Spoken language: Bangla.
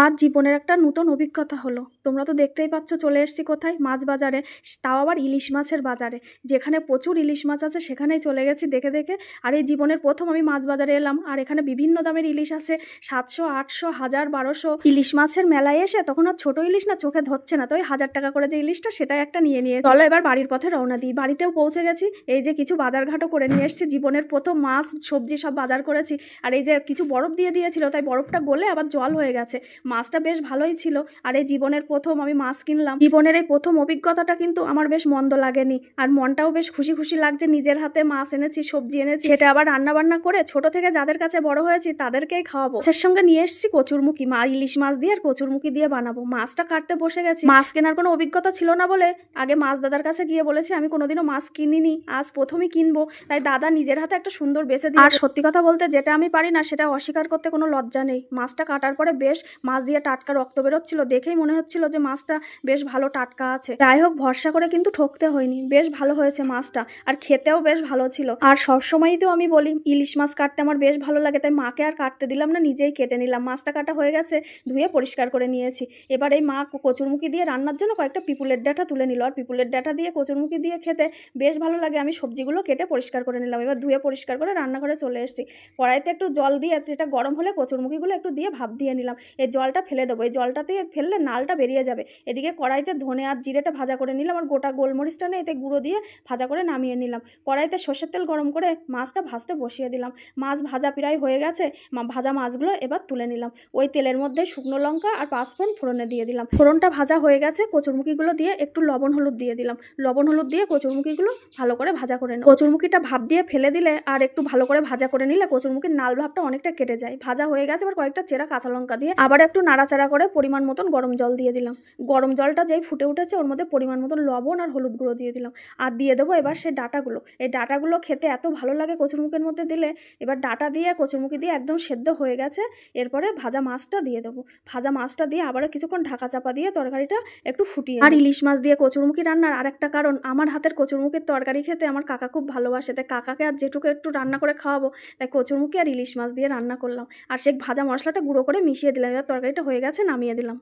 আজ জীবনের একটা নতুন অভিজ্ঞতা হলো। তোমরা তো দেখতেই পাচ্ছ চলে এসেছি কোথায়, মাছ বাজারে। তাও আবার ইলিশ মাছের বাজারে, যেখানে প্রচুর ইলিশ মাছ আছে সেখানেই চলে গেছি দেখে দেখে। আর এই জীবনের প্রথম আমি মাছ বাজারে এলাম, আর এখানে বিভিন্ন দামের ইলিশ আছে, 700, 800, 1000, 1200। ইলিশ মাছের মেলায় এসে তখন আর ছোট ইলিশ না চোখে ধরছে না, তো ওই 1000 টাকা করে যে ইলিশটা সেটাই একটা নিয়ে নিয়েছি। চলো এবার বাড়ির পথে রওনা দিই। বাড়িতেও পৌঁছে গেছি, এই যে কিছু বাজারঘাটও করে নিয়ে এসেছি। জীবনের প্রথম মাছ সবজি সব বাজার করেছি। আর এই যে কিছু বরফ দিয়ে দিয়েছিল, তাই বরফটা গলে আবার জল হয়ে গেছে। মাছটা বেশ ভালোই ছিল। আর এই জীবনের প্রথম আমি মাছ কিনলাম। জীবনের এই প্রথম অভিজ্ঞতাটা কিন্তু আমার বেশ মন্দ লাগেনি, আর মনটাও বেশ খুশি খুশি লাগছে। নিজের হাতে মাছ এনেছি, সবজি এনেছি, সেটা আবার রান্না বান্না করে ছোট থেকে যাদের কাছে বড় হয়েছি তাদেরকেই খাওয়াবো। মাছের সঙ্গে নিয়ে এসেছি কচুরমুখী, ইলিশ মাছ দিয়ে আর কচুরমুখী দিয়ে বানাবো। মাছটা কাটতে বসে গেছি। মাছ কেনার কোনো অভিজ্ঞতা ছিল না বলে আগে মাছ দাদার কাছে গিয়ে বলেছি আমি কোনোদিনও মাছ কিনিনি, আজ প্রথমই কিনবো। তাই দাদা নিজের হাতে একটা সুন্দর বেছে দিয়ে। আর সত্যি কথা বলতে যেটা আমি পারি না সেটা অস্বীকার করতে কোনো লজ্জা নেই। মাছটা কাটার পরে বেশ মাছ দিয়ে টাটকা রক্ত বেরোচ্ছিল, দেখেই মনে হচ্ছিল যে মাছটা বেশ ভালো টাটকা আছে। যাই হোক, ভরসা করে কিন্তু ঠকতে হয়নি, বেশ ভালো হয়েছে মাছটা, আর খেতেও বেশ ভালো ছিল। আর সবসময়ই তো আমি বলি ইলিশ মাছ কাটতে আমার বেশ ভালো লাগে, তাই মাকে আর কাটতে দিলাম না, নিজেই কেটে নিলাম। মাছটা কাটা হয়ে গেছে, ধুয়ে পরিষ্কার করে নিয়েছি। এবার এই মা কচুরমুখী দিয়ে রান্নার জন্য কয়েকটা পিপুলের ডাঁটা তুলে নিল, আর পিপুলের ডাঁটা দিয়ে কচুরমুখী দিয়ে খেতে বেশ ভালো লাগে। আমি সবজিগুলো কেটে পরিষ্কার করে নিলাম, এবার ধুয়ে পরিষ্কার করে রান্নাঘরে চলে এসেছি। কড়াইতে একটু জল দিয়ে, যেটা গরম হলে কচুরমুখীগুলো একটু দিয়ে ভাপ দিয়ে নিলাম। এই জলটা ফেলে দেবো, এই জলটাতে ফেললে নালটা বেরিয়ে যাবে। এদিকে কড়াইতে ধনে আর জিরেটা ভাজা করে নিলাম, আর গোটা গোলমরিচটা নিয়ে এতে গুঁড়ো দিয়ে ভাজা করে নামিয়ে নিলাম। কড়াইতে সর্ষের তেল গরম করে মাছটা ভাজতে বসিয়ে দিলাম। মাছ ভাজা প্রায় হয়ে গেছে, ভাজা মাছগুলো এবার তুলে নিলাম। ওই তেলের মধ্যে শুকনো লঙ্কা আর পাঁচফোড়ন ফোড়নে দিয়ে দিলাম। ফোড়নটা ভাজা হয়ে গেছে, কচুরমুখীগুলো দিয়ে একটু লবণ হলুদ দিয়ে দিলাম। লবণ হলুদ দিয়ে কচুরমুখীগুলো ভালো করে ভাজা করে নিলাম। কচুরমুখীটা ভাপ দিয়ে ফেলে দিলে আর একটু ভালো করে ভাজা করে নিলে কচুরমুখীর নাল ভাবটা অনেকটা কেটে যায়। ভাজা হয়ে গেছে, এবার কয়েকটা চেরা কাঁচা লঙ্কা দিয়ে আবার একটু নাড়াচাড়া করে পরিমাণ মতন গরম জল দিয়ে দিলাম। গরম জলটা যেই ফুটে উঠেছে ওর মধ্যে পরিমাণ মতন লবণ আর হলুদ গুঁড়ো দিয়ে দিলাম, আর দিয়ে দেবো এবার সেই ডাঁটাগুলো। এই ডাঁটাগুলো খেতে এত ভালো লাগে কচুরমুখীর মধ্যে দিলে। এবার ডাঁটা দিয়ে কচুরমুখী দিয়ে একদম সেদ্ধ হয়ে গেছে, এরপরে ভাজা মাছটা দিয়ে দেবো। ভাজা মাছটা দিয়ে আবারও কিছুক্ষণ ঢাকা চাপা দিয়ে তরকারিটা একটু ফুটিয়ে। আর ইলিশ মাছ দিয়ে কচুরমুখী রান্নার আরেকটা কারণ, আমার হাতের কচুরমুখীর তরকারি খেতে আমার কাকা খুব ভালোবাসে, তাই কাকাকে আর যেটুকু একটু রান্না করে খাওয়াবো, তাই কচুরমুখী আর ইলিশ মাছ দিয়ে রান্না করলাম। আর সেই ভাজা মশলাটা গুঁড়ো করে মিশিয়ে দিলাম। এবার তরকারিটা হয়ে গেছে, নামিয়ে দিলাম।